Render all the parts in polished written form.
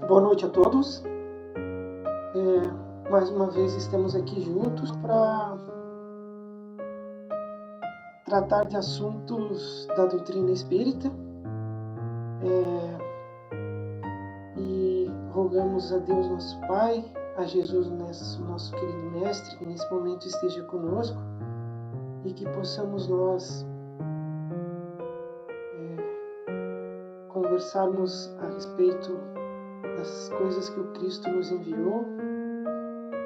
Boa noite a todos. Mais uma vez estamos aqui juntos para tratar de assuntos da doutrina espírita e rogamos a Deus nosso Pai, a Jesus nosso querido Mestre, que nesse momento esteja conosco e que possamos nós conversarmos a respeito das coisas que o Cristo nos enviou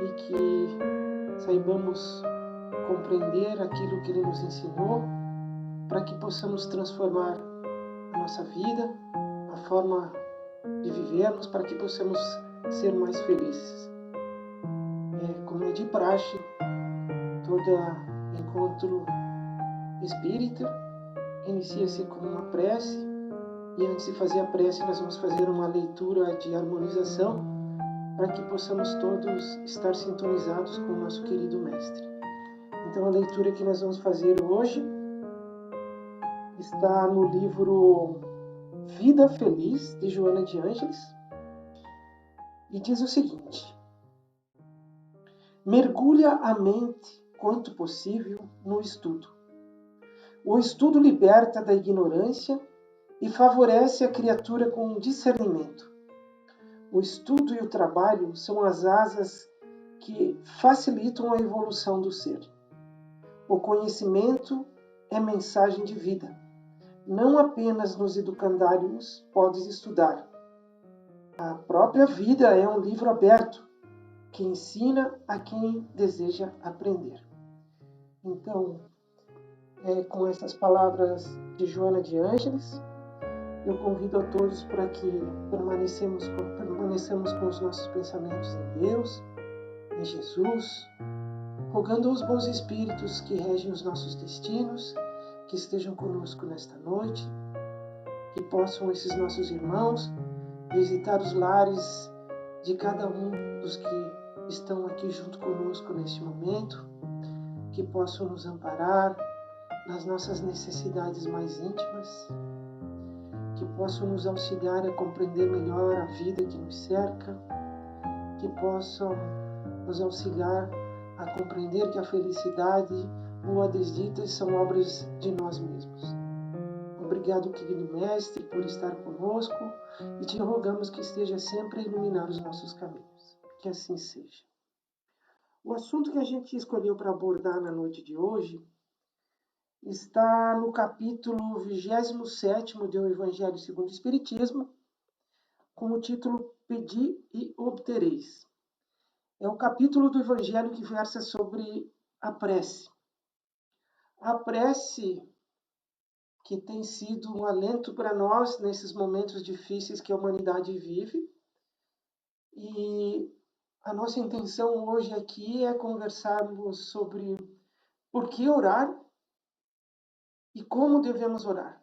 e que saibamos compreender aquilo que Ele nos ensinou para que possamos transformar a nossa vida, a forma de vivermos, para que possamos ser mais felizes. Como é de praxe, todo encontro espírita inicia-se com uma prece e antes de fazer a prece nós vamos fazer uma leitura de harmonização para que possamos todos estar sintonizados com o nosso querido Mestre. Então a leitura que nós vamos fazer hoje está no livro Vida Feliz, de Joana de Ângeles, e diz o seguinte: mergulha a mente, quanto possível, no estudo. O estudo liberta da ignorância e favorece a criatura com discernimento. O estudo e o trabalho são as asas que facilitam a evolução do ser. O conhecimento é mensagem de vida. Não apenas nos educandários podes estudar. A própria vida é um livro aberto que ensina a quem deseja aprender. Então, com essas palavras de Joana de Ângeles, eu convido a todos para que permaneçamos com os nossos pensamentos em Deus, em Jesus, rogando aos bons espíritos que regem os nossos destinos, que estejam conosco nesta noite, que possam esses nossos irmãos visitar os lares de cada um dos que estão aqui junto conosco neste momento, que possam nos amparar nas nossas necessidades mais íntimas, que possam nos auxiliar a compreender melhor a vida que nos cerca, que possam nos auxiliar a compreender que a felicidade ou a desdita são obras de nós mesmos. Obrigado, querido Mestre, por estar conosco e te rogamos que esteja sempre a iluminar os nossos caminhos. Que assim seja. O assunto que a gente escolheu para abordar na noite de hoje está no capítulo 27º do Evangelho segundo o Espiritismo, com o título Pedi e Obtereis. É o capítulo do Evangelho que versa sobre a prece. A prece que tem sido um alento para nós nesses momentos difíceis que a humanidade vive. E a nossa intenção hoje aqui é conversarmos sobre por que orar e como devemos orar.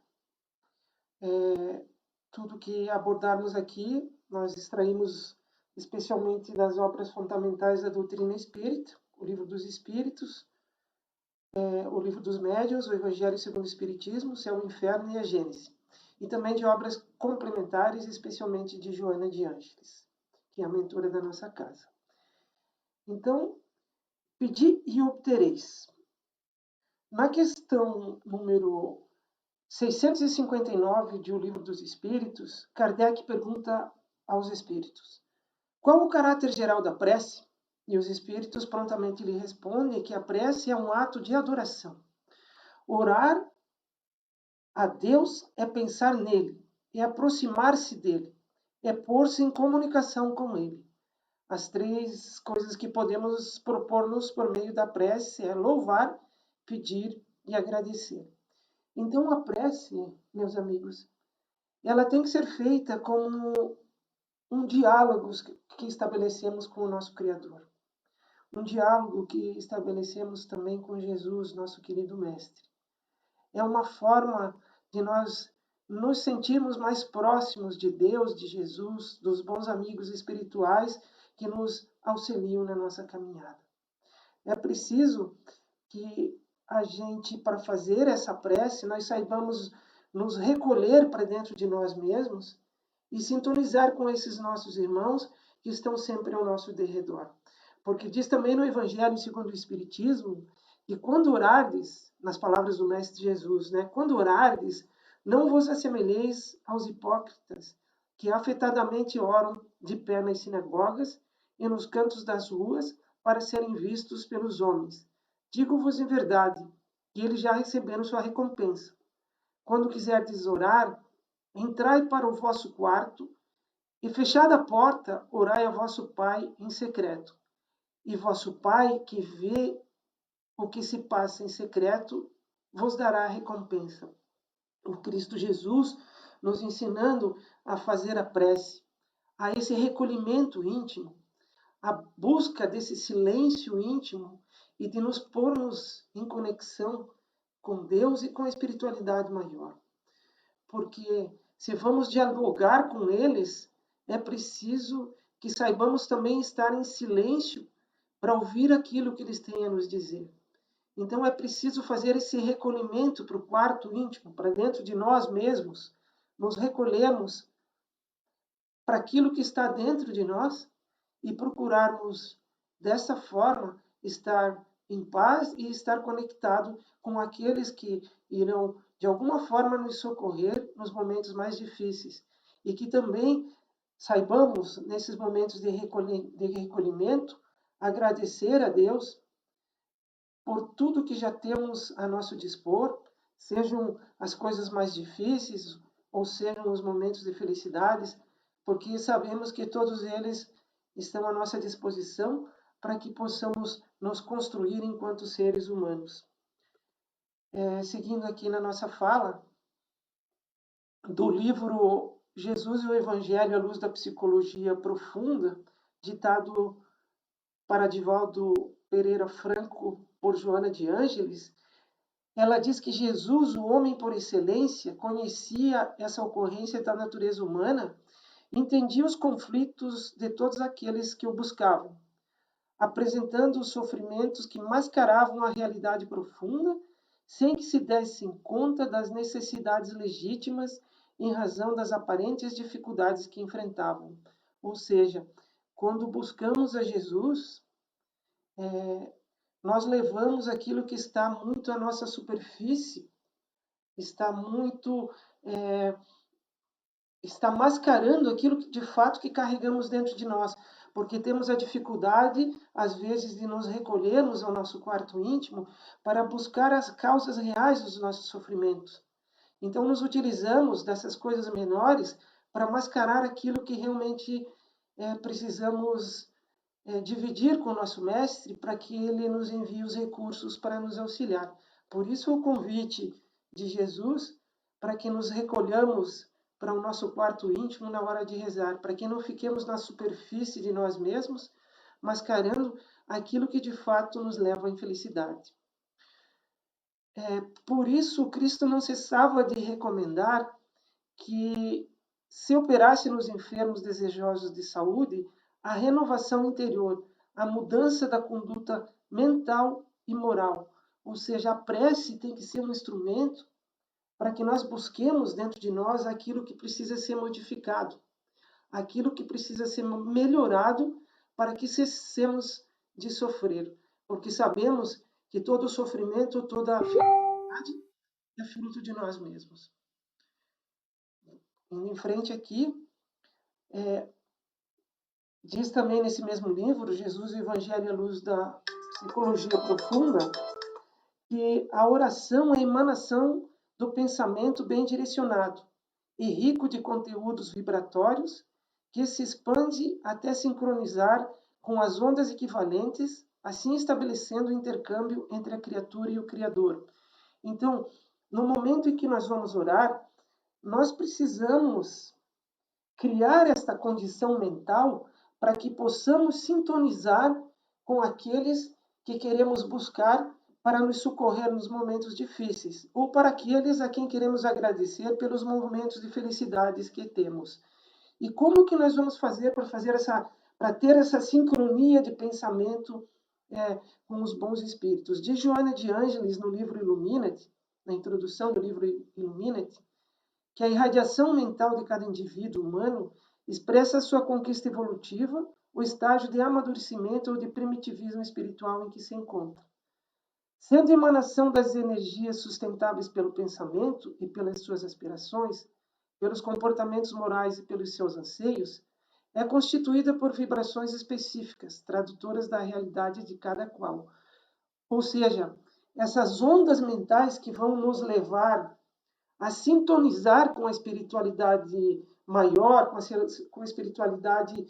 Tudo que abordarmos aqui, nós extraímos especialmente das obras fundamentais da doutrina espírita, o Livro dos Espíritos, o Livro dos Médiuns, o Evangelho segundo o Espiritismo, o Céu, o Inferno e a Gênese. E também de obras complementares, especialmente de Joana de Ângeles, que é a mentora da nossa casa. Então, pedi e obtereis. Na questão número 659 de O Livro dos Espíritos, Kardec pergunta aos espíritos: qual o caráter geral da prece? E os espíritos prontamente lhe respondem que a prece é um ato de adoração. Orar a Deus é pensar nele, é aproximar-se dele, é pôr-se em comunicação com ele. As três coisas que podemos propor-nos por meio da prece é louvar, pedir e agradecer. Então a prece, meus amigos, ela tem que ser feita como um diálogo que estabelecemos com o nosso Criador. Um diálogo que estabelecemos também com Jesus, nosso querido Mestre. É uma forma de nós nos sentirmos mais próximos de Deus, de Jesus, dos bons amigos espirituais que nos auxiliam na nossa caminhada. É preciso que a gente, para fazer essa prece, nós saibamos nos recolher para dentro de nós mesmos e sintonizar com esses nossos irmãos que estão sempre ao nosso derredor. Porque diz também no Evangelho segundo o Espiritismo que quando orardes, nas palavras do Mestre Jesus, né? Quando orardes, não vos assemelheis aos hipócritas, que afetadamente oram de pé nas sinagogas e nos cantos das ruas para serem vistos pelos homens. Digo-vos em verdade, que eles já receberam sua recompensa. Quando quiserdes orar, entrai para o vosso quarto e, fechada a porta, orai a vosso Pai em secreto. E vosso Pai, que vê o que se passa em secreto, vos dará a recompensa. O Cristo Jesus nos ensinando a fazer a prece, a esse recolhimento íntimo, a busca desse silêncio íntimo e de nos pormos em conexão com Deus e com a espiritualidade maior. Porque se vamos dialogar com eles, é preciso que saibamos também estar em silêncio para ouvir aquilo que eles têm a nos dizer. Então é preciso fazer esse recolhimento para o quarto íntimo, para dentro de nós mesmos, nos recolhermos para aquilo que está dentro de nós e procurarmos dessa forma estar em paz e estar conectado com aqueles que irão de alguma forma nos socorrer nos momentos mais difíceis e que também saibamos nesses momentos de recolhimento agradecer a Deus por tudo que já temos a nosso dispor, sejam as coisas mais difíceis ou sejam os momentos de felicidades, porque sabemos que todos eles estão à nossa disposição para que possamos nos construir enquanto seres humanos. Seguindo aqui na nossa fala, do livro Jesus e o Evangelho à Luz da Psicologia Profunda, ditado para Divaldo Pereira Franco por Joana de Ângeles, ela diz que Jesus, o homem por excelência, conhecia essa ocorrência da natureza humana, entendia os conflitos de todos aqueles que o buscavam, apresentando os sofrimentos que mascaravam a realidade profunda, sem que se dessem conta das necessidades legítimas em razão das aparentes dificuldades que enfrentavam. Ou seja, quando buscamos a Jesus, nós levamos aquilo que está muito à nossa superfície, está mascarando aquilo que, de fato que carregamos dentro de nós, porque temos a dificuldade, às vezes, de nos recolhermos ao nosso quarto íntimo para buscar as causas reais dos nossos sofrimentos. Então, nos utilizamos dessas coisas menores para mascarar aquilo que realmente precisamos dividir com o nosso mestre para que ele nos envie os recursos para nos auxiliar. Por isso o convite de Jesus para que nos recolhamos para o nosso quarto íntimo na hora de rezar, para que não fiquemos na superfície de nós mesmos, mascarando aquilo que de fato nos leva à infelicidade. Por isso, Cristo não cessava de recomendar que se operasse nos enfermos desejosos de saúde a renovação interior, a mudança da conduta mental e moral. Ou seja, a prece tem que ser um instrumento para que nós busquemos dentro de nós aquilo que precisa ser modificado, aquilo que precisa ser melhorado para que cessemos de sofrer. Porque sabemos que todo sofrimento, toda dificuldade é fruto de nós mesmos. Indo em frente aqui, diz também nesse mesmo livro, Jesus, o Evangelho à Luz da Psicologia Profunda, que a oração é a emanação do pensamento bem direcionado e rico de conteúdos vibratórios que se expande até sincronizar com as ondas equivalentes, assim estabelecendo o intercâmbio entre a criatura e o Criador. Então, no momento em que nós vamos orar, nós precisamos criar esta condição mental para que possamos sintonizar com aqueles que queremos buscar para nos socorrer nos momentos difíceis, ou para aqueles a quem queremos agradecer pelos momentos de felicidades que temos. E como que nós vamos fazer para ter essa sincronia de pensamento com os bons espíritos? Diz Joana de Ângeles no livro Illuminati, na introdução do livro Illuminati, que a irradiação mental de cada indivíduo humano expressa a sua conquista evolutiva, o estágio de amadurecimento ou de primitivismo espiritual em que se encontra. Sendo emanação das energias sustentáveis pelo pensamento e pelas suas aspirações, pelos comportamentos morais e pelos seus anseios, é constituída por vibrações específicas, tradutoras da realidade de cada qual. Ou seja, essas ondas mentais que vão nos levar a sintonizar com a espiritualidade maior, com a espiritualidade,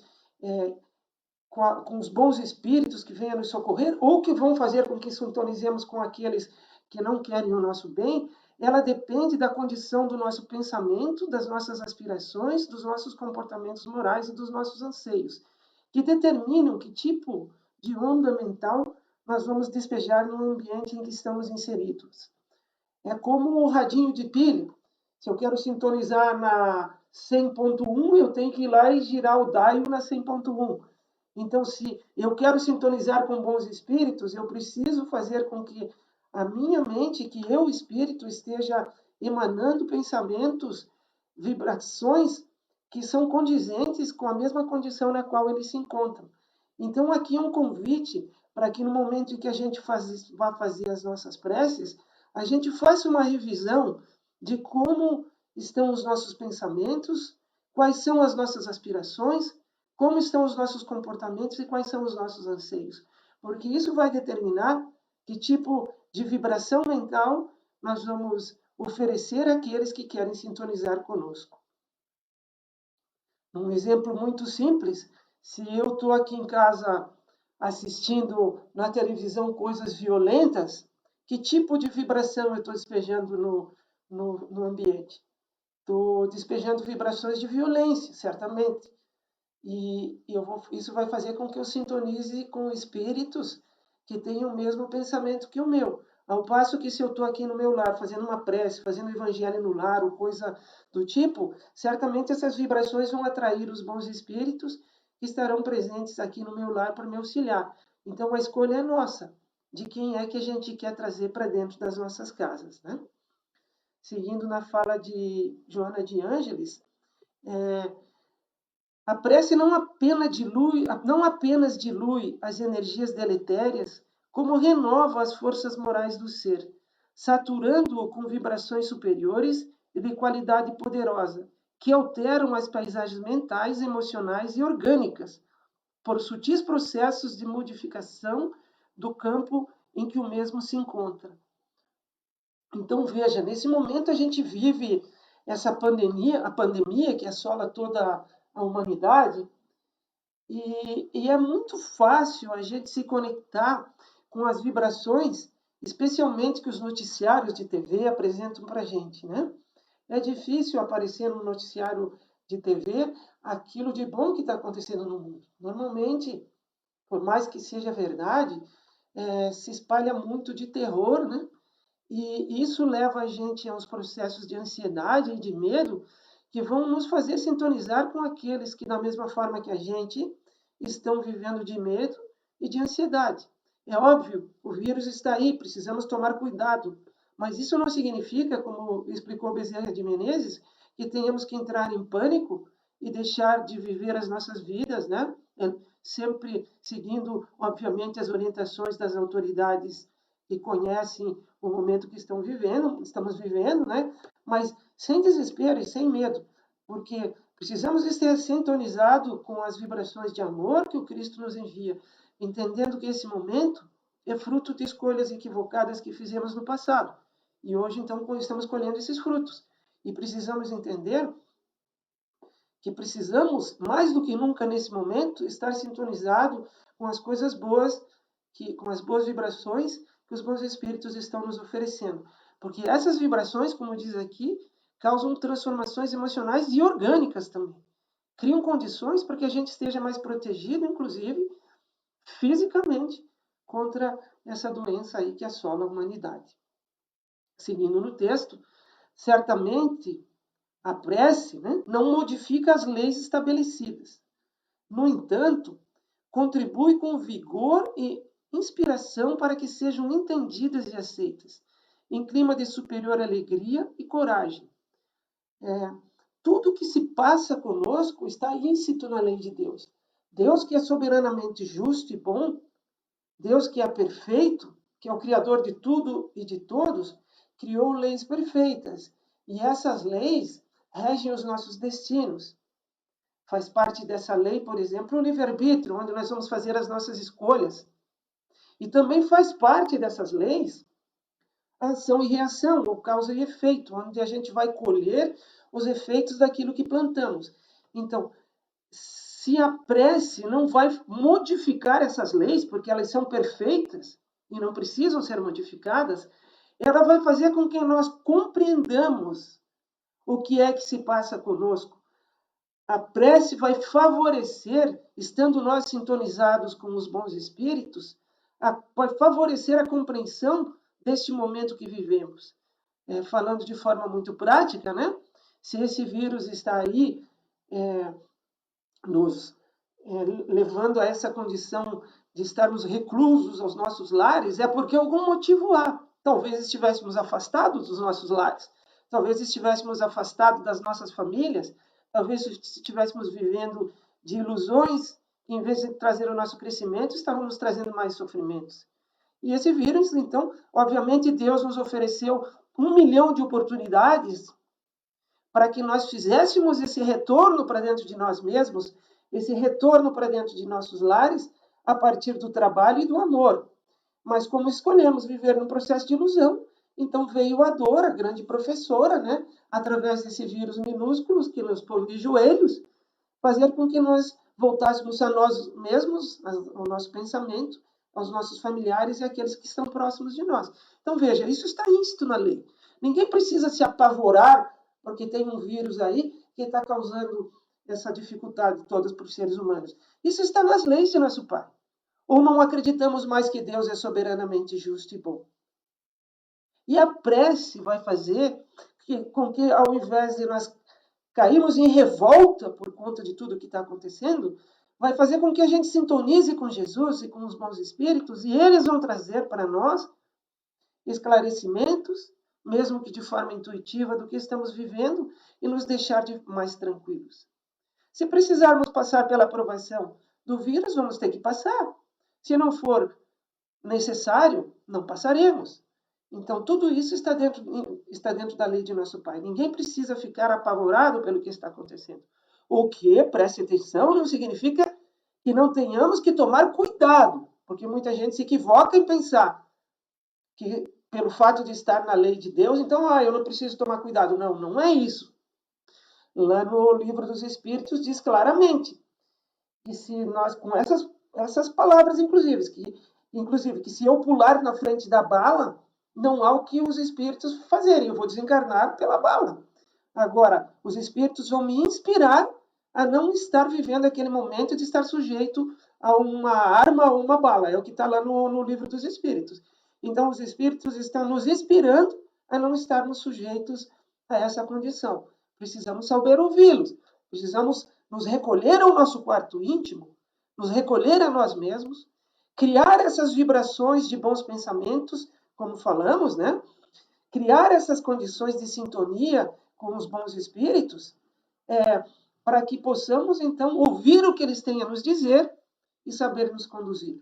com os bons espíritos que venham nos socorrer, ou que vão fazer com que sintonizemos com aqueles que não querem o nosso bem, ela depende da condição do nosso pensamento, das nossas aspirações, dos nossos comportamentos morais e dos nossos anseios, que determinam que tipo de onda mental nós vamos despejar no ambiente em que estamos inseridos. É como o radinho de pilha. Se eu quero sintonizar na 100.1, eu tenho que ir lá e girar o dial na 100.1. Então, se eu quero sintonizar com bons espíritos, eu preciso fazer com que a minha mente, que eu, espírito, esteja emanando pensamentos, vibrações que são condizentes com a mesma condição na qual eles se encontram. Então, aqui é um convite para que no momento em que a gente vá fazer as nossas preces, a gente faça uma revisão de como estão os nossos pensamentos, quais são as nossas aspirações, como estão os nossos comportamentos e quais são os nossos anseios. Porque isso vai determinar que tipo de vibração mental nós vamos oferecer àqueles que querem sintonizar conosco. Um exemplo muito simples, se eu estou aqui em casa assistindo na televisão coisas violentas, que tipo de vibração eu estou despejando no ambiente? Estou despejando vibrações de violência, certamente. E isso vai fazer com que eu sintonize com espíritos que tenham o mesmo pensamento que o meu. Ao passo que se eu estou aqui no meu lar fazendo uma prece, fazendo evangelho no lar ou coisa do tipo, certamente essas vibrações vão atrair os bons espíritos que estarão presentes aqui no meu lar para me auxiliar. Então a escolha é nossa, de quem é que a gente quer trazer para dentro das nossas casas, né? Seguindo na fala de Joana de Ângeles, a prece não apenas dilui as energias deletérias, como renova as forças morais do ser, saturando-o com vibrações superiores e de qualidade poderosa, que alteram as paisagens mentais, emocionais e orgânicas, por sutis processos de modificação do campo em que o mesmo se encontra. Então, veja, nesse momento a gente vive essa pandemia, a pandemia que assola toda a humanidade, e é muito fácil a gente se conectar com as vibrações, especialmente que os noticiários de TV apresentam para a gente, né? É difícil aparecer no noticiário de TV aquilo de bom que está acontecendo no mundo. Normalmente, por mais que seja verdade, se espalha muito de terror, né? E isso leva a gente aos processos de ansiedade e de medo que vão nos fazer sintonizar com aqueles que, da mesma forma que a gente, estão vivendo de medo e de ansiedade. É óbvio, o vírus está aí, precisamos tomar cuidado, mas isso não significa, como explicou Bezerra de Menezes, que tenhamos que entrar em pânico e deixar de viver as nossas vidas, né? Sempre seguindo, obviamente, as orientações das autoridades que conhecem o momento que estamos vivendo, né? Mas sem desespero e sem medo, porque precisamos estar sintonizados com as vibrações de amor que o Cristo nos envia, entendendo que esse momento é fruto de escolhas equivocadas que fizemos no passado. E hoje, então, estamos colhendo esses frutos. E precisamos entender que precisamos, mais do que nunca nesse momento, estar sintonizado com as coisas boas, com as boas vibrações que os bons espíritos estão nos oferecendo. Porque essas vibrações, como diz aqui, causam transformações emocionais e orgânicas também. Criam condições para que a gente esteja mais protegido, inclusive, fisicamente, contra essa doença aí que assola a humanidade. Seguindo no texto, certamente a prece, né, não modifica as leis estabelecidas. No entanto, contribui com vigor e inspiração para que sejam entendidas e aceitas, em clima de superior alegria e coragem. Tudo que se passa conosco está íncito na lei de Deus. Deus que é soberanamente justo e bom, Deus que é perfeito, que é o Criador de tudo e de todos, criou leis perfeitas. E essas leis regem os nossos destinos. Faz parte dessa lei, por exemplo, o livre-arbítrio, onde nós vamos fazer as nossas escolhas. E também faz parte dessas leis a ação e reação, ou causa e efeito, onde a gente vai colher os efeitos daquilo que plantamos. Então, se a prece não vai modificar essas leis, porque elas são perfeitas e não precisam ser modificadas, ela vai fazer com que nós compreendamos o que é que se passa conosco. A prece vai favorecer, estando nós sintonizados com os bons espíritos, vai favorecer a compreensão deste momento que vivemos. Falando de forma muito prática, né? Se esse vírus está aí nos levando a essa condição de estarmos reclusos aos nossos lares, é porque algum motivo há. Talvez estivéssemos afastados dos nossos lares, talvez estivéssemos afastados das nossas famílias, talvez estivéssemos vivendo de ilusões, e em vez de trazer o nosso crescimento, estávamos trazendo mais sofrimentos. E esse vírus, então, obviamente, Deus nos ofereceu 1 milhão de oportunidades para que nós fizéssemos esse retorno para dentro de nós mesmos, esse retorno para dentro de nossos lares, a partir do trabalho e do amor. Mas como escolhemos viver num processo de ilusão, então veio a dor, a grande professora, né, através desse vírus minúsculo que nos põe de joelhos, fazer com que nós voltássemos a nós mesmos, ao nosso pensamento, aos nossos familiares e àqueles que estão próximos de nós. Então veja, isso está íncito na lei. Ninguém precisa se apavorar porque tem um vírus aí que está causando essa dificuldade todas para os seres humanos. Isso está nas leis de nosso Pai. Ou não acreditamos mais que Deus é soberanamente justo e bom? E a prece vai fazer com que, ao invés de nós cairmos em revolta por conta de tudo que está acontecendo, vai fazer com que a gente sintonize com Jesus e com os bons espíritos, e eles vão trazer para nós esclarecimentos, mesmo que de forma intuitiva, do que estamos vivendo e nos deixar mais tranquilos. Se precisarmos passar pela aprovação do vírus, vamos ter que passar. Se não for necessário, não passaremos. Então, tudo isso está dentro da lei de nosso Pai. Ninguém precisa ficar apavorado pelo que está acontecendo. O que, preste atenção, não significa que não tenhamos que tomar cuidado, porque muita gente se equivoca em pensar que, pelo fato de estar na lei de Deus, então, eu não preciso tomar cuidado. Não, não é isso. Lá no Livro dos Espíritos diz claramente que se nós, com essas palavras, inclusive, que se eu pular na frente da bala, não há o que os espíritos fazerem, eu vou desencarnar pela bala. Agora, os espíritos vão me inspirar a não estar vivendo aquele momento de estar sujeito a uma arma ou uma bala. É o que está lá no Livro dos Espíritos. Então, os espíritos estão nos inspirando a não estarmos sujeitos a essa condição. Precisamos saber ouvi-los. Precisamos nos recolher ao nosso quarto íntimo, nos recolher a nós mesmos, criar essas vibrações de bons pensamentos, como falamos, né? Criar essas condições de sintonia com os bons espíritos, para que possamos, então, ouvir o que eles têm a nos dizer e saber nos conduzir.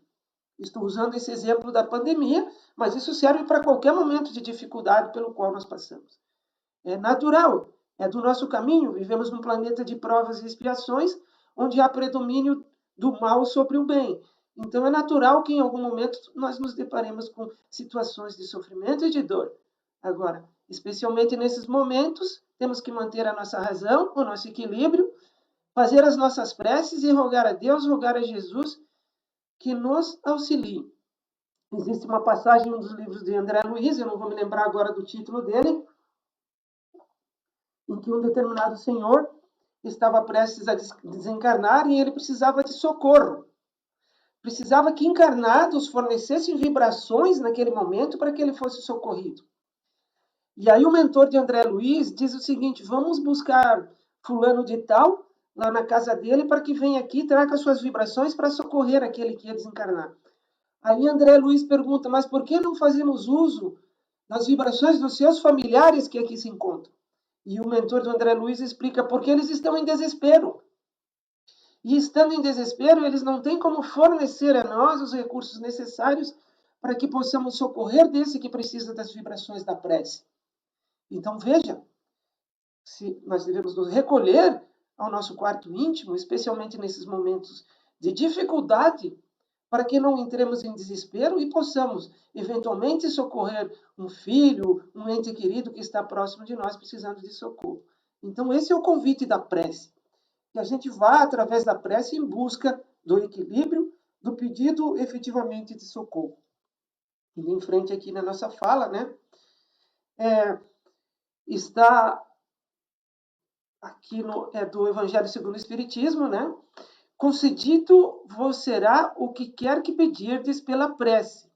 Estou usando esse exemplo da pandemia, mas isso serve para qualquer momento de dificuldade pelo qual nós passamos. É natural, é do nosso caminho. Vivemos num planeta de provas e expiações, onde há predomínio do mal sobre o bem. Então, é natural que, em algum momento, nós nos deparemos com situações de sofrimento e de dor. Agora, especialmente nesses momentos, temos que manter a nossa razão, o nosso equilíbrio, fazer as nossas preces e rogar a Deus, rogar a Jesus que nos auxilie. Existe uma passagem em um dos livros de André Luiz, eu não vou me lembrar agora do título dele, em que um determinado senhor estava prestes a desencarnar e ele precisava de socorro. Precisava que encarnados fornecessem vibrações naquele momento para que ele fosse socorrido. E aí o mentor de André Luiz diz o seguinte: vamos buscar fulano de tal lá na casa dele para que venha aqui e traga suas vibrações para socorrer aquele que ia desencarnar. Aí André Luiz pergunta: mas por que não fazemos uso das vibrações dos seus familiares que aqui se encontram? E o mentor do André Luiz explica porque eles estão em desespero. E estando em desespero, eles não têm como fornecer a nós os recursos necessários para que possamos socorrer desse que precisa das vibrações da prece. Então, veja, se nós devemos nos recolher ao nosso quarto íntimo, especialmente nesses momentos de dificuldade, para que não entremos em desespero e possamos, eventualmente, socorrer um filho, um ente querido que está próximo de nós, precisando de socorro. Então, esse é o convite da prece. Que a gente vá, através da prece, em busca do equilíbrio, do pedido efetivamente de socorro. Indo em frente aqui na nossa fala, né? Está aqui do Evangelho segundo o Espiritismo, né? Concedido vos será o que quer que pedirdes pela prece.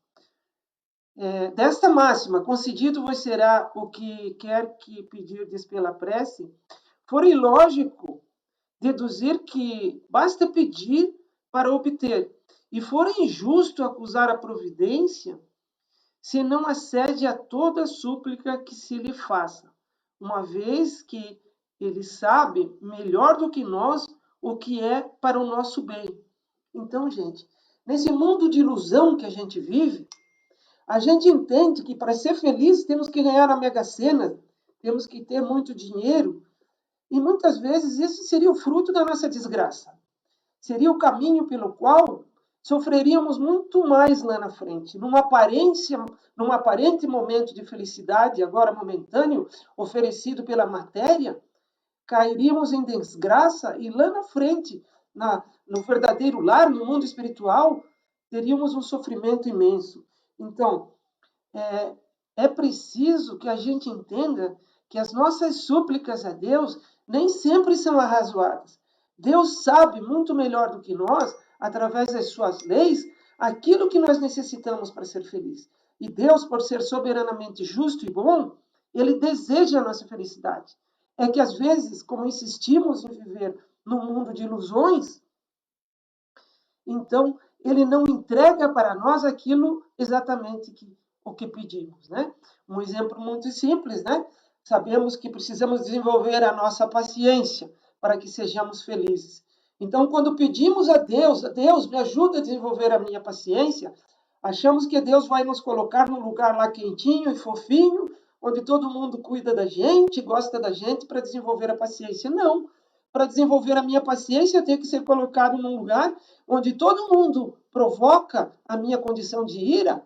Desta máxima, concedido vos será o que quer que pedirdes pela prece, for ilógico deduzir que basta pedir para obter, e for injusto acusar a providência se não acede a toda súplica que se lhe faça, uma vez que ele sabe melhor do que nós o que é para o nosso bem. Então, gente, nesse mundo de ilusão que a gente vive, a gente entende que para ser feliz temos que ganhar a Mega Sena, temos que ter muito dinheiro, e muitas vezes isso seria o fruto da nossa desgraça. Seria o caminho pelo qual sofreríamos muito mais lá na frente. Num aparente momento de felicidade, agora momentâneo, oferecido pela matéria, cairíamos em desgraça e lá na frente, no verdadeiro lar, no mundo espiritual, teríamos um sofrimento imenso. Então, é preciso que a gente entenda que as nossas súplicas a Deus nem sempre são arrazoadas. Deus sabe muito melhor do que nós, através das suas leis, aquilo que nós necessitamos para ser feliz. E Deus, por ser soberanamente justo e bom, ele deseja a nossa felicidade. É que às vezes, como insistimos em viver num mundo de ilusões, então ele não entrega para nós aquilo exatamente o que pedimos, né? Um exemplo muito simples, né? Sabemos que precisamos desenvolver a nossa paciência para que sejamos felizes. Então, quando pedimos a Deus, me ajuda a desenvolver a minha paciência, achamos que Deus vai nos colocar num lugar lá quentinho e fofinho, onde todo mundo cuida da gente, gosta da gente para desenvolver a paciência. Não. Para desenvolver a minha paciência, eu tenho que ser colocado num lugar onde todo mundo provoca a minha condição de ira,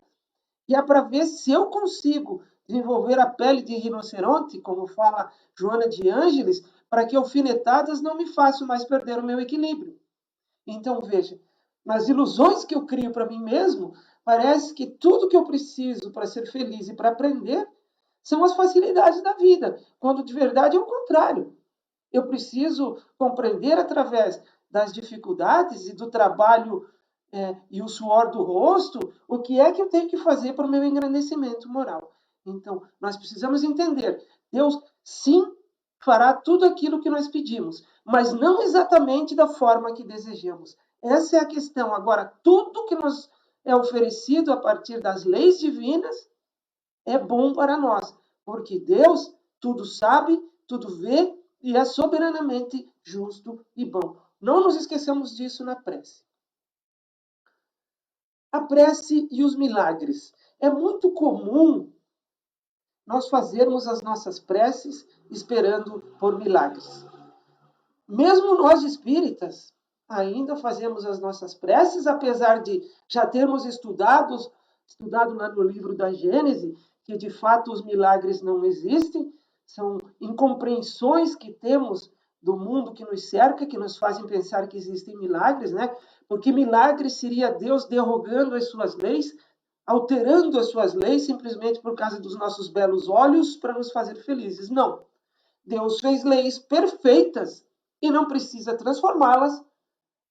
e é para ver se eu consigo desenvolver a pele de rinoceronte, como fala Joana de Ângeles, para que alfinetadas não me façam mais perder o meu equilíbrio. Então, veja, nas ilusões que eu crio para mim mesmo, parece que tudo que eu preciso para ser feliz e para aprender são as facilidades da vida, quando de verdade é o contrário. Eu preciso compreender através das dificuldades e do trabalho e o suor do rosto o que é que eu tenho que fazer para o meu engrandecimento moral. Então, nós precisamos entender, Deus sim fará tudo aquilo que nós pedimos, mas não exatamente da forma que desejamos. Essa é a questão. Agora, tudo que nos é oferecido a partir das leis divinas é bom para nós, porque Deus tudo sabe, tudo vê e é soberanamente justo e bom. Não nos esqueçamos disso na prece. A prece e os milagres. É muito comum nós fazermos as nossas preces esperando por milagres. Mesmo nós espíritas ainda fazemos as nossas preces, apesar de já termos estudado lá no livro da Gênese, que de fato os milagres não existem, são incompreensões que temos do mundo que nos cerca, que nos fazem pensar que existem milagres, né? Porque milagre seria Deus derrogando as suas leis, alterando as suas leis simplesmente por causa dos nossos belos olhos para nos fazer felizes. Não. Deus fez leis perfeitas e não precisa transformá-las,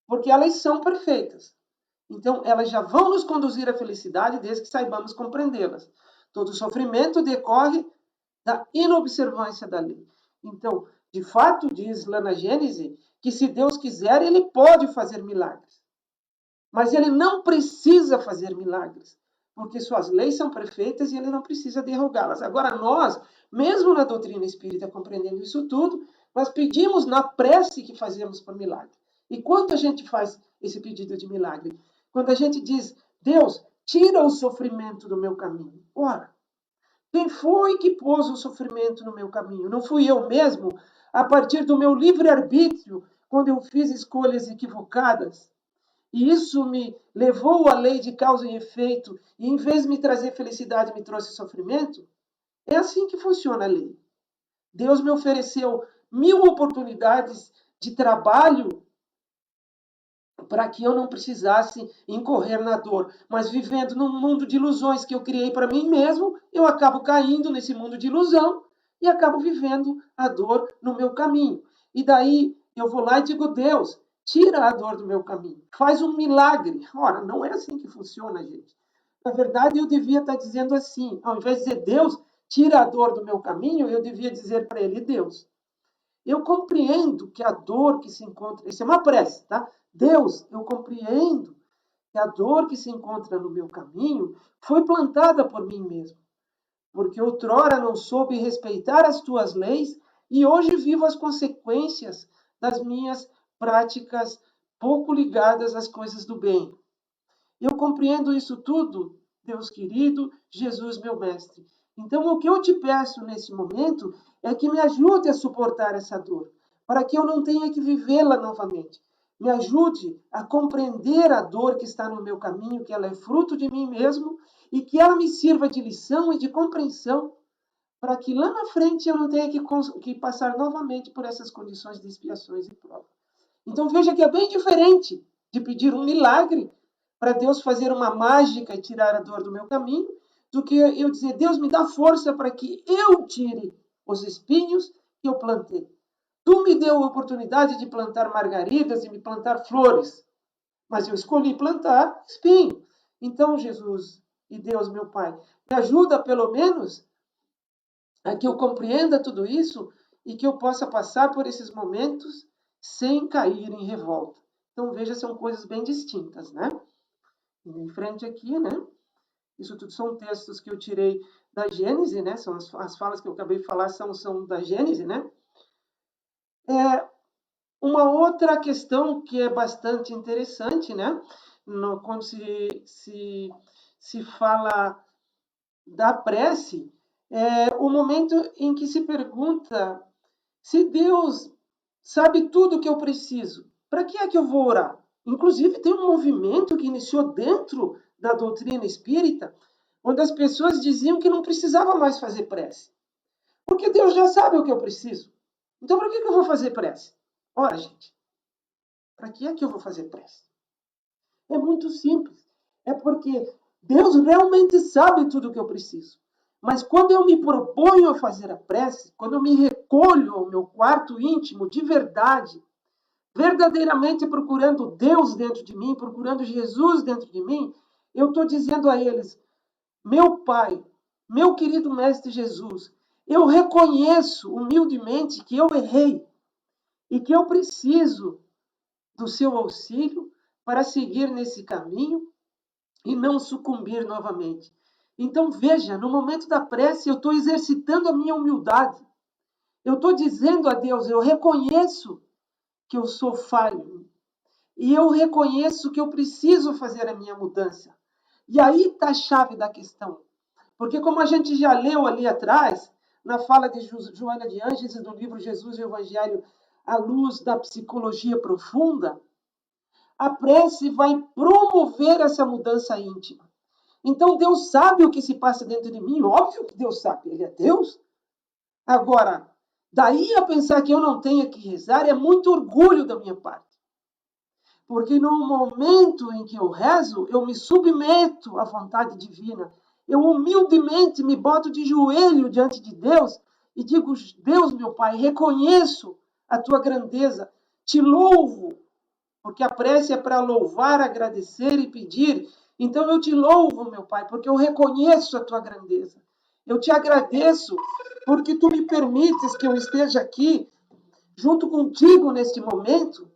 porque elas são perfeitas. Então, elas já vão nos conduzir à felicidade desde que saibamos compreendê-las. Todo sofrimento decorre da inobservância da lei. Então, de fato, diz lá na Gênese, que se Deus quiser, ele pode fazer milagres. Mas ele não precisa fazer milagres, porque suas leis são perfeitas e ele não precisa derrogá-las. Agora, nós, mesmo na doutrina espírita, compreendendo isso tudo, nós pedimos na prece que fazemos por milagre. E quando a gente faz esse pedido de milagre? Quando a gente diz, Deus, tira o sofrimento do meu caminho. Ora, quem foi que pôs o sofrimento no meu caminho? Não fui eu mesmo, a partir do meu livre-arbítrio, quando eu fiz escolhas equivocadas? E isso me levou à lei de causa e efeito, e em vez de me trazer felicidade, me trouxe sofrimento? É assim que funciona a lei. Deus me ofereceu 1000 oportunidades de trabalho para que eu não precisasse incorrer na dor. Mas vivendo num mundo de ilusões que eu criei para mim mesmo, eu acabo caindo nesse mundo de ilusão e acabo vivendo a dor no meu caminho. E daí eu vou lá e digo, Deus, tira a dor do meu caminho. Faz um milagre. Ora, não é assim que funciona, gente. Na verdade, eu devia estar dizendo assim, ao invés de dizer, Deus, tira a dor do meu caminho, eu devia dizer para ele, Deus, eu compreendo que a dor que se encontra... Isso é uma prece, tá? Deus, eu compreendo que a dor que se encontra no meu caminho foi plantada por mim mesmo, porque outrora não soube respeitar as tuas leis e hoje vivo as consequências das minhas práticas pouco ligadas às coisas do bem. Eu compreendo isso tudo, Deus querido, Jesus, meu mestre. Então, o que eu te peço nesse momento é que me ajude a suportar essa dor, para que eu não tenha que vivê-la novamente. Me ajude a compreender a dor que está no meu caminho, que ela é fruto de mim mesmo, e que ela me sirva de lição e de compreensão, para que lá na frente eu não tenha que passar novamente por essas condições de expiações e provas. Então, veja que é bem diferente de pedir um milagre para Deus fazer uma mágica e tirar a dor do meu caminho, do que eu dizer, Deus, me dá força para que eu tire os espinhos que eu plantei. Tu me deu a oportunidade de plantar margaridas e me plantar flores, mas eu escolhi plantar espinho. Então, Jesus e Deus, meu Pai, me ajuda pelo menos a que eu compreenda tudo isso e que eu possa passar por esses momentos sem cair em revolta. Então, veja, são coisas bem distintas, né? Em frente aqui, né? Isso tudo são textos que eu tirei da Gênese, né? São as falas que eu acabei de falar são da Gênese, né? Uma outra questão que é bastante interessante, né? Quando se fala da prece, é o momento em que se pergunta se Deus sabe tudo o que eu preciso, para que é que eu vou orar? Inclusive, tem um movimento que iniciou dentro da doutrina espírita, onde as pessoas diziam que não precisava mais fazer prece. Porque Deus já sabe o que eu preciso. Então, para que eu vou fazer prece? Ora, gente, para que é que eu vou fazer prece? É muito simples. É porque Deus realmente sabe tudo o que eu preciso. Mas quando eu me proponho a fazer a prece, quando eu me recolho ao meu quarto íntimo de verdade, verdadeiramente procurando Deus dentro de mim, procurando Jesus dentro de mim, eu estou dizendo a eles, meu Pai, meu querido Mestre Jesus, eu reconheço humildemente que eu errei e que eu preciso do seu auxílio para seguir nesse caminho e não sucumbir novamente. Então veja, no momento da prece eu estou exercitando a minha humildade. Eu estou dizendo a Deus, eu reconheço que eu sou falho. E eu reconheço que eu preciso fazer a minha mudança. E aí está a chave da questão. Porque como a gente já leu ali atrás, na fala de Joana de Ângeles, no livro Jesus e o Evangelho à luz da psicologia profunda, a prece vai promover essa mudança íntima. Então Deus sabe o que se passa dentro de mim, óbvio que Deus sabe, Ele é Deus. Agora, daí a pensar que eu não tenho que rezar é muito orgulho da minha parte. Porque no momento em que eu rezo, eu me submeto à vontade divina. Eu humildemente me boto de joelho diante de Deus e digo, Deus, meu Pai, reconheço a tua grandeza, te louvo, porque a prece é para louvar, agradecer e pedir. Então eu te louvo, meu Pai, porque eu reconheço a tua grandeza. Eu te agradeço porque tu me permites que eu esteja aqui junto contigo neste momento,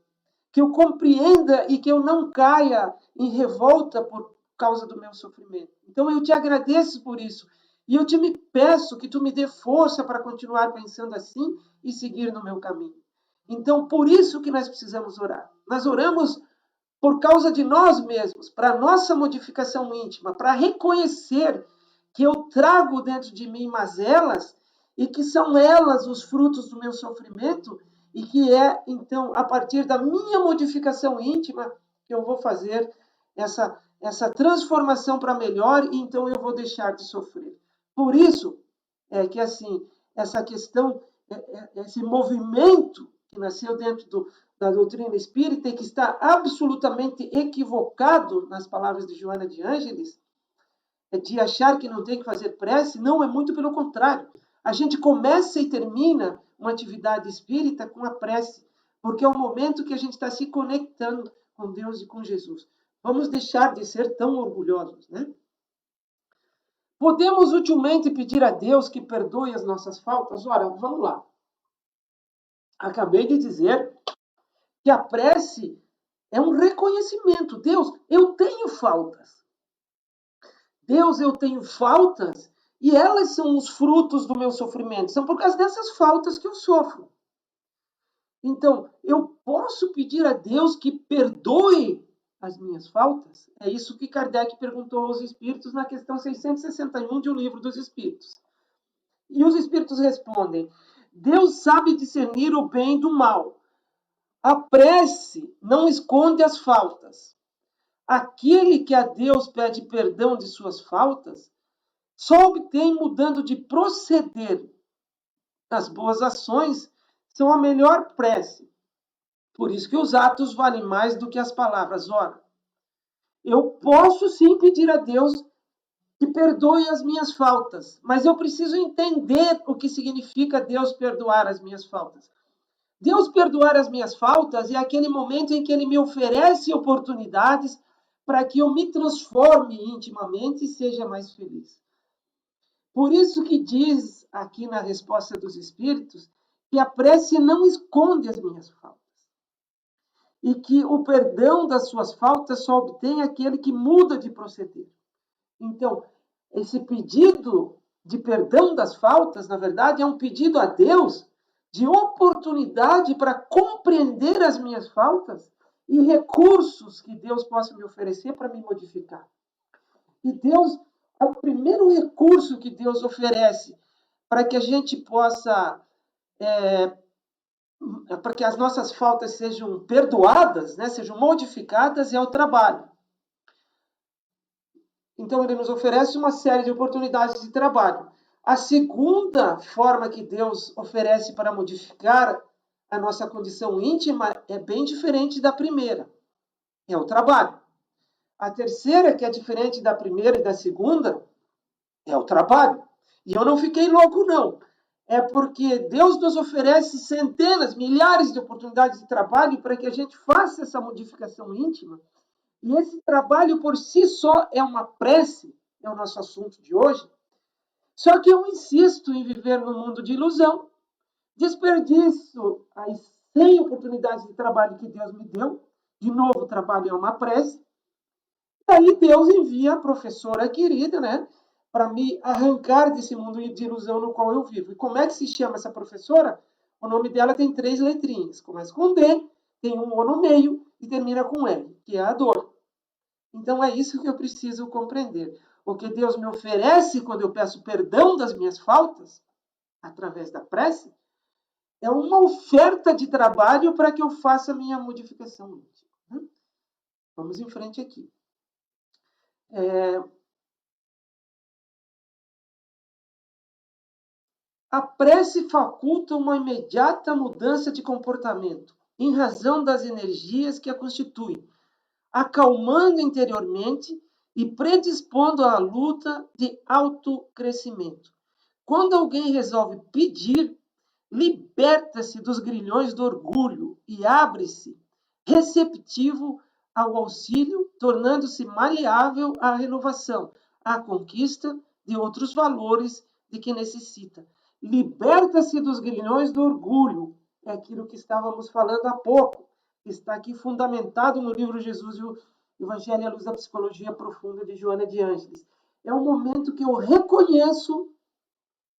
que eu compreenda e que eu não caia em revolta por causa do meu sofrimento. Então eu te agradeço por isso. E eu te me peço que tu me dê força para continuar pensando assim e seguir no meu caminho. Então, por isso que nós precisamos orar. Nós oramos por causa de nós mesmos, para nossa modificação íntima, para reconhecer que eu trago dentro de mim mazelas e que são elas os frutos do meu sofrimento e que é, então, a partir da minha modificação íntima que eu vou fazer essa transformação para melhor e então eu vou deixar de sofrer. Por isso é que, assim, essa questão, esse movimento que nasceu dentro da doutrina espírita e que está absolutamente equivocado nas palavras de Joana de Ângeles, de achar que não tem que fazer prece, não, é muito pelo contrário. A gente começa e termina uma atividade espírita com a prece, porque é o momento que a gente está se conectando com Deus e com Jesus. Vamos deixar de ser tão orgulhosos, né? Podemos utilmente pedir a Deus que perdoe as nossas faltas? Ora, vamos lá. Acabei de dizer que a prece é um reconhecimento. Deus, eu tenho faltas. Deus, eu tenho faltas e elas são os frutos do meu sofrimento. São por causa dessas faltas que eu sofro. Então, eu posso pedir a Deus que perdoe as minhas faltas? É isso que Kardec perguntou aos espíritos na questão 661 de O Livro dos Espíritos. E os espíritos respondem: Deus sabe discernir o bem do mal. A prece não esconde as faltas. Aquele que a Deus pede perdão de suas faltas só obtém mudando de proceder. As boas ações são a melhor prece. Por isso que os atos valem mais do que as palavras. Ora, eu posso sim pedir a Deus que perdoe as minhas faltas, mas eu preciso entender o que significa Deus perdoar as minhas faltas. Deus perdoar as minhas faltas é aquele momento em que Ele me oferece oportunidades para que eu me transforme intimamente e seja mais feliz. Por isso que diz aqui na resposta dos Espíritos que a prece não esconde as minhas faltas. E que o perdão das suas faltas só obtém aquele que muda de proceder. Então, esse pedido de perdão das faltas, na verdade, é um pedido a Deus de oportunidade para compreender as minhas faltas e recursos que Deus possa me oferecer para me modificar. E Deus, o primeiro recurso que Deus oferece para que a gente possa, para que as nossas faltas sejam perdoadas, né, sejam modificadas, é o trabalho. Então, ele nos oferece uma série de oportunidades de trabalho. A segunda forma que Deus oferece para modificar a nossa condição íntima é bem diferente da primeira. É o trabalho. A terceira, que é diferente da primeira e da segunda, é o trabalho. E eu não fiquei louco, não. É porque Deus nos oferece centenas, milhares de oportunidades de trabalho para que a gente faça essa modificação íntima. E esse trabalho por si só é uma prece, é o nosso assunto de hoje. Só que eu insisto em viver num mundo de ilusão, desperdiço as 100 oportunidades de trabalho que Deus me deu. De novo, o trabalho é uma prece. E aí Deus envia a professora querida, né, para me arrancar desse mundo de ilusão no qual eu vivo. E como é que se chama essa professora? O nome dela tem 3 letrinhas. Começa com D, tem um O no meio e termina com L, que é a dor. Então é isso que eu preciso compreender. O que Deus me oferece quando eu peço perdão das minhas faltas, através da prece, é uma oferta de trabalho para que eu faça a minha modificação íntima. Vamos em frente aqui. A prece faculta uma imediata mudança de comportamento, em razão das energias que a constituem, acalmando interiormente e predispondo à luta de autocrescimento. Quando alguém resolve pedir, liberta-se dos grilhões do orgulho e abre-se receptivo ao auxílio, tornando-se maleável à renovação, à conquista de outros valores de que necessita. Liberta-se dos grilhões do orgulho, é aquilo que estávamos falando há pouco, está aqui fundamentado no livro Jesus Evangelho à Luz da Psicologia Profunda, de Joana de Ângeles. É um momento que eu reconheço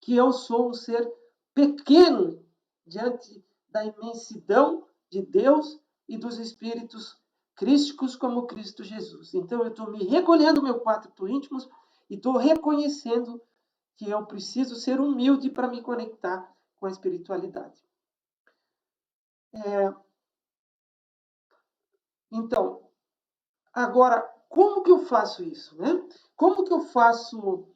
que eu sou um ser pequeno diante da imensidão de Deus e dos espíritos crísticos como Cristo Jesus. Então, eu estou me recolhendo meu quarto íntimo e estou reconhecendo que eu preciso ser humilde para me conectar com a espiritualidade. Então, agora, como que eu faço isso, né? Como que eu faço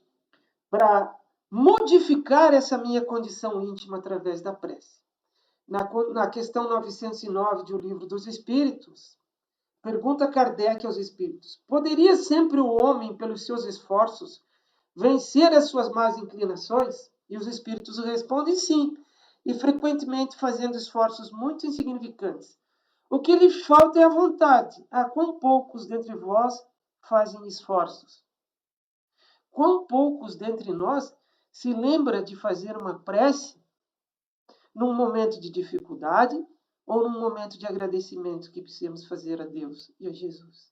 para modificar essa minha condição íntima através da prece? Na questão 909 de O Livro dos Espíritos, pergunta Kardec aos espíritos: poderia sempre o homem, pelos seus esforços, vencer as suas más inclinações? E os espíritos respondem sim, e frequentemente fazendo esforços muito insignificantes. O que lhe falta é a vontade. Há quão poucos dentre vós fazem esforços? Quão poucos dentre nós se lembra de fazer uma prece num momento de dificuldade ou num momento de agradecimento que precisamos fazer a Deus e a Jesus?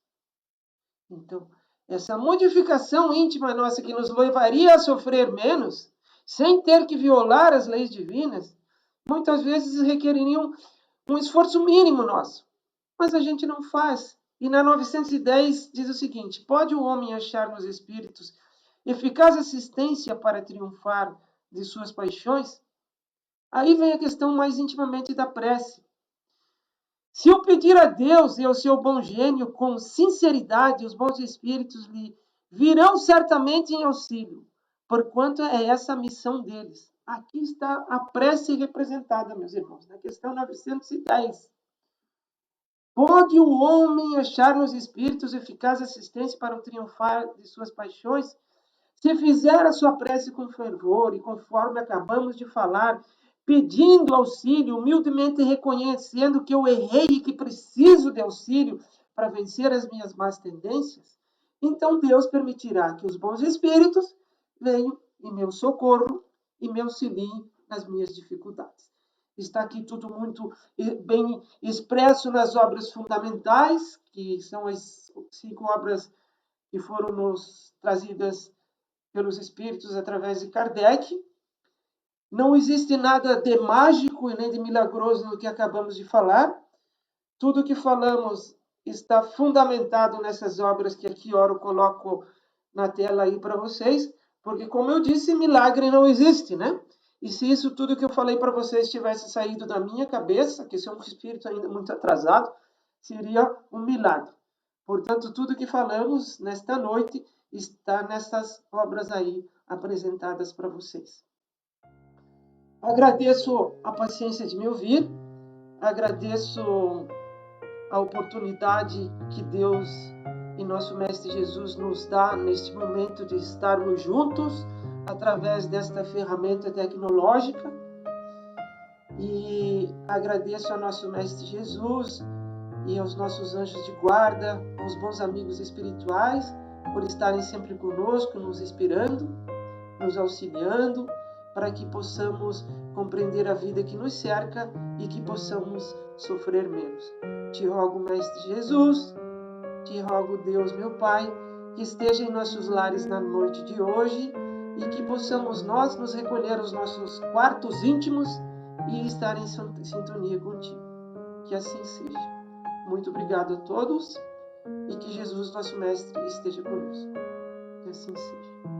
Então, essa modificação íntima nossa que nos levaria a sofrer menos, sem ter que violar as leis divinas, muitas vezes requereriam um esforço mínimo nosso. Mas a gente não faz. E na 910 diz o seguinte: pode o homem achar nos espíritos eficaz assistência para triunfar de suas paixões? Aí vem a questão mais intimamente da prece. Se eu pedir a Deus e ao seu bom gênio com sinceridade, os bons espíritos lhe virão certamente em auxílio, porquanto é essa a missão deles. Aqui está a prece representada, meus irmãos, na questão 910. Pode o homem achar nos espíritos eficaz assistência para o triunfar de suas paixões? Se fizer a sua prece com fervor e conforme acabamos de falar, pedindo auxílio, humildemente reconhecendo que eu errei e que preciso de auxílio para vencer as minhas más tendências, então Deus permitirá que os bons espíritos venham em meu socorro e me auxiliem nas minhas dificuldades. Está aqui tudo muito bem expresso nas obras fundamentais, que são as 5 obras que foram nos trazidas pelos espíritos através de Kardec. Não existe nada de mágico e nem de milagroso no que acabamos de falar. Tudo o que falamos está fundamentado nessas obras que aqui ora eu coloco na tela aí para vocês, porque, como eu disse, milagre não existe, né? E se isso tudo que eu falei para vocês tivesse saído da minha cabeça, que sou um espírito ainda muito atrasado, seria um milagre. Portanto, tudo que falamos nesta noite está nessas obras aí apresentadas para vocês. Agradeço a paciência de me ouvir, agradeço a oportunidade que Deus e nosso Mestre Jesus nos dá neste momento de estarmos juntos através desta ferramenta tecnológica, e agradeço ao nosso Mestre Jesus e aos nossos anjos de guarda, aos bons amigos espirituais, por estarem sempre conosco, nos inspirando, nos auxiliando, para que possamos compreender a vida que nos cerca e que possamos sofrer menos. Te rogo, Mestre Jesus, te rogo, Deus, meu Pai, que esteja em nossos lares na noite de hoje e que possamos nós nos recolher aos nossos quartos íntimos e estar em sintonia contigo. Que assim seja. Muito obrigado a todos e que Jesus, nosso Mestre, esteja conosco. Que assim seja.